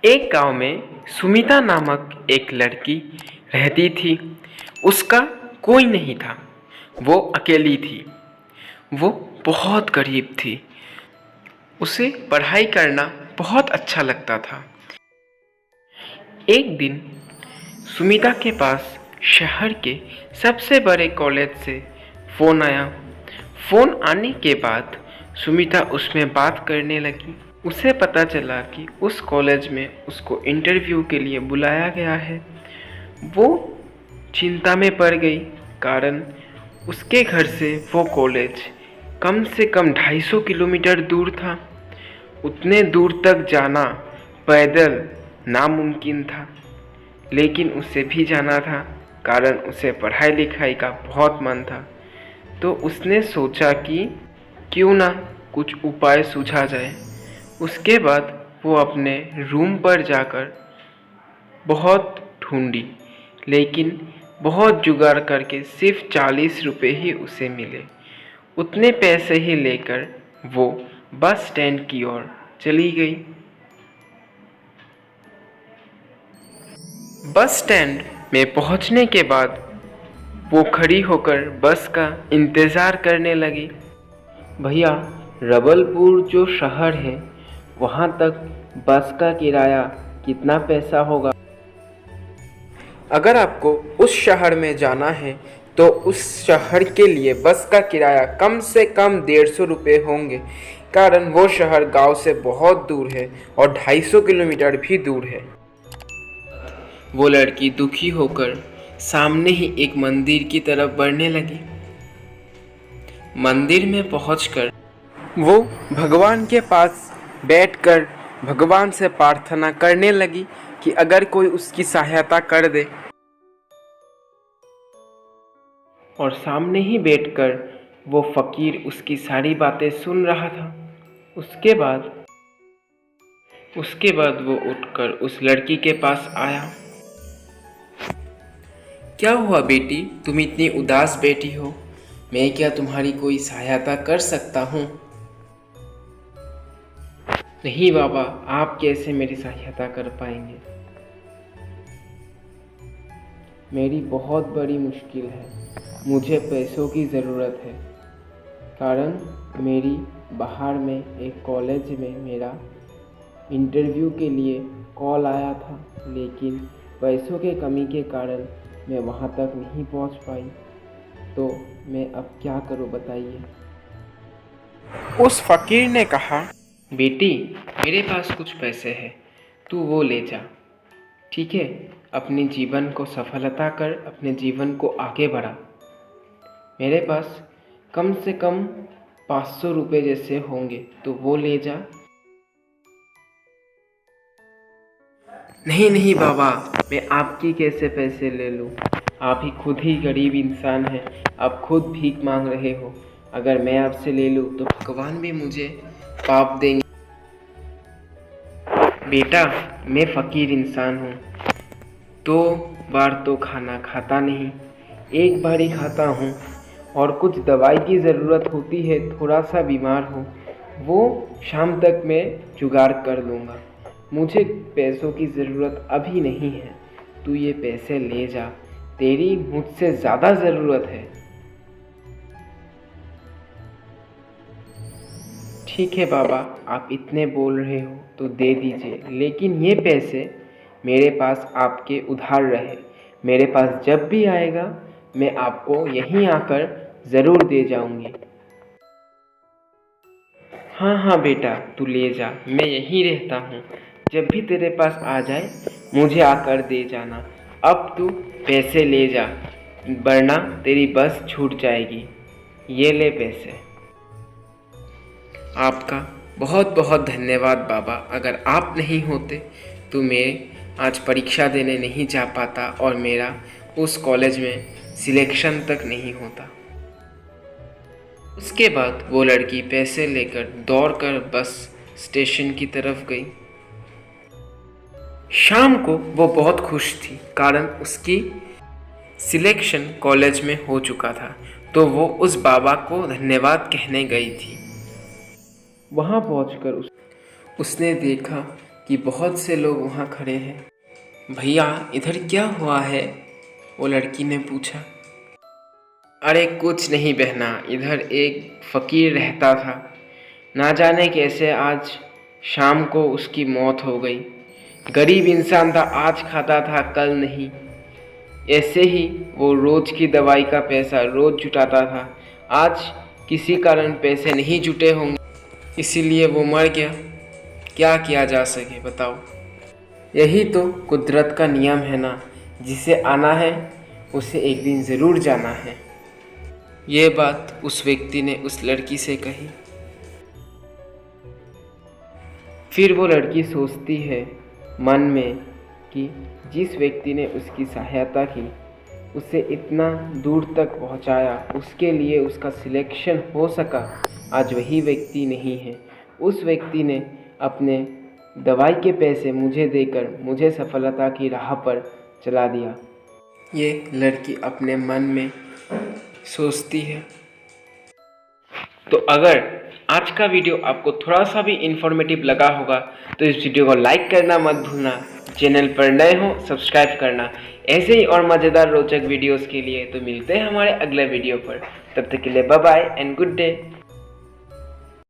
एक गांव में सुमिता नामक एक लड़की रहती थी। उसका कोई नहीं था, वो अकेली थी। वो बहुत गरीब थी। उसे पढ़ाई करना बहुत अच्छा लगता था। एक दिन सुमिता के पास शहर के सबसे बड़े कॉलेज से फ़ोन आया। फ़ोन आने के बाद सुमिता उसमें बात करने लगी। उसे पता चला कि उस कॉलेज में उसको इंटरव्यू के लिए बुलाया गया है। वो चिंता में पड़ गई, कारण उसके घर से वो कॉलेज कम से कम 250 किलोमीटर दूर था। उतने दूर तक जाना पैदल नामुमकिन था, लेकिन उसे भी जाना था, कारण उसे पढ़ाई लिखाई का बहुत मन था। तो उसने सोचा कि क्यों ना कुछ उपाय सूझा जाए। उसके बाद वो अपने रूम पर जाकर बहुत ढूंढी, लेकिन बहुत जुगाड़ करके सिर्फ 40 रुपये ही उसे मिले। उतने पैसे ही लेकर वो बस स्टैंड की ओर चली गई। बस स्टैंड में पहुंचने के बाद वो खड़ी होकर बस का इंतज़ार करने लगी। भैया, रबलपुर जो शहर है वहाँ तक बस का किराया कितना पैसा होगा? अगर आपको उस शहर में जाना है तो उस शहर के लिए बस का किराया कम से कम 150 रुपये होंगे, कारण वो शहर गांव से बहुत दूर है और 250 किलोमीटर भी दूर है। वो लड़की दुखी होकर सामने ही एक मंदिर की तरफ बढ़ने लगी। मंदिर में पहुंचकर वो भगवान के पास बैठकर भगवान से प्रार्थना करने लगी कि अगर कोई उसकी सहायता कर दे। और सामने ही बैठकर वो फकीर उसकी सारी बातें सुन रहा था। उसके बाद वो उठकर उस लड़की के पास आया। क्या हुआ बेटी, तुम इतनी उदास बैठी हो? मैं क्या तुम्हारी कोई सहायता कर सकता हूँ? नहीं बाबा, आप कैसे मेरी सहायता कर पाएंगे? मेरी बहुत बड़ी मुश्किल है। मुझे पैसों की ज़रूरत है, कारण मेरी बाहर में एक कॉलेज में मेरा इंटरव्यू के लिए कॉल आया था, लेकिन पैसों के कमी के कारण मैं वहाँ तक नहीं पहुँच पाई। तो मैं अब क्या करूँ बताइए? उस फकीर ने कहा, बेटी, मेरे पास कुछ पैसे हैं, तू वो ले जा, ठीक है? अपने जीवन को सफलता कर, अपने जीवन को आगे बढ़ा। मेरे पास कम से कम 500 रुपये जैसे होंगे, तो वो ले जा। नहीं नहीं बाबा, मैं आपकी कैसे पैसे ले लूँ? आप ही खुद ही गरीब इंसान हैं, आप खुद भीख मांग रहे हो। अगर मैं आपसे ले लूँ तो भगवान भी मुझे पाप देंगे। बेटा, मैं फ़कीर इंसान हूँ, 2 बार तो खाना खाता नहीं, एक बार ही खाता हूँ। और कुछ दवाई की ज़रूरत होती है, थोड़ा सा बीमार हूँ, वो शाम तक मैं जुगाड़ कर लूँगा। मुझे पैसों की ज़रूरत अभी नहीं है, तू ये पैसे ले जा, तेरी मुझसे ज़्यादा ज़रूरत है। ठीक है बाबा, आप इतने बोल रहे हो तो दे दीजिए, लेकिन ये पैसे मेरे पास आपके उधार रहे। मेरे पास जब भी आएगा मैं आपको यहीं आकर ज़रूर दे जाऊंगी। हाँ हाँ बेटा, तू ले जा, मैं यहीं रहता हूँ। जब भी तेरे पास आ जाए मुझे आकर दे जाना। अब तू पैसे ले जा, वरना तेरी बस छूट जाएगी। ये ले पैसे। आपका बहुत बहुत धन्यवाद बाबा। अगर आप नहीं होते तो मैं आज परीक्षा देने नहीं जा पाता और मेरा उस कॉलेज में सिलेक्शन तक नहीं होता। उसके बाद वो लड़की पैसे लेकर दौड़कर बस स्टेशन की तरफ गई। शाम को वो बहुत खुश थी, कारण उसकी सिलेक्शन कॉलेज में हो चुका था। तो वो उस बाबा को धन्यवाद कहने गई थी। वहाँ पहुँचकर उसने देखा कि बहुत से लोग वहाँ खड़े हैं। भैया इधर क्या हुआ है? वो लड़की ने पूछा। अरे कुछ नहीं बहना, इधर एक फ़कीर रहता था, ना जाने कैसे आज शाम को उसकी मौत हो गई। गरीब इंसान था, आज खाता था कल नहीं। ऐसे ही वो रोज़ की दवाई का पैसा रोज़ जुटाता था, आज किसी कारण पैसे नहीं जुटे होंगे, इसीलिए वो मर गया। क्या किया जा सके बताओ। यही तो कुदरत का नियम है ना, जिसे आना है उसे एक दिन ज़रूर जाना है। ये बात उस व्यक्ति ने उस लड़की से कही। फिर वो लड़की सोचती है मन में कि जिस व्यक्ति ने उसकी सहायता की, उसे इतना दूर तक पहुंचाया, उसके लिए उसका सिलेक्शन हो सका, आज वही व्यक्ति नहीं है। उस व्यक्ति ने अपने दवाई के पैसे मुझे देकर मुझे सफलता की राह पर चला दिया। ये लड़की अपने मन में सोचती है। तो अगर आज का वीडियो आपको थोड़ा सा भी इन्फॉर्मेटिव लगा होगा तो इस वीडियो को लाइक करना मत भूलना। चैनल पर नए हो सब्सक्राइब करना। ऐसे ही और मज़ेदार रोचक वीडियोस के लिए तो मिलते हैं हमारे अगले वीडियो पर। तब तक के लिए bye bye and good day.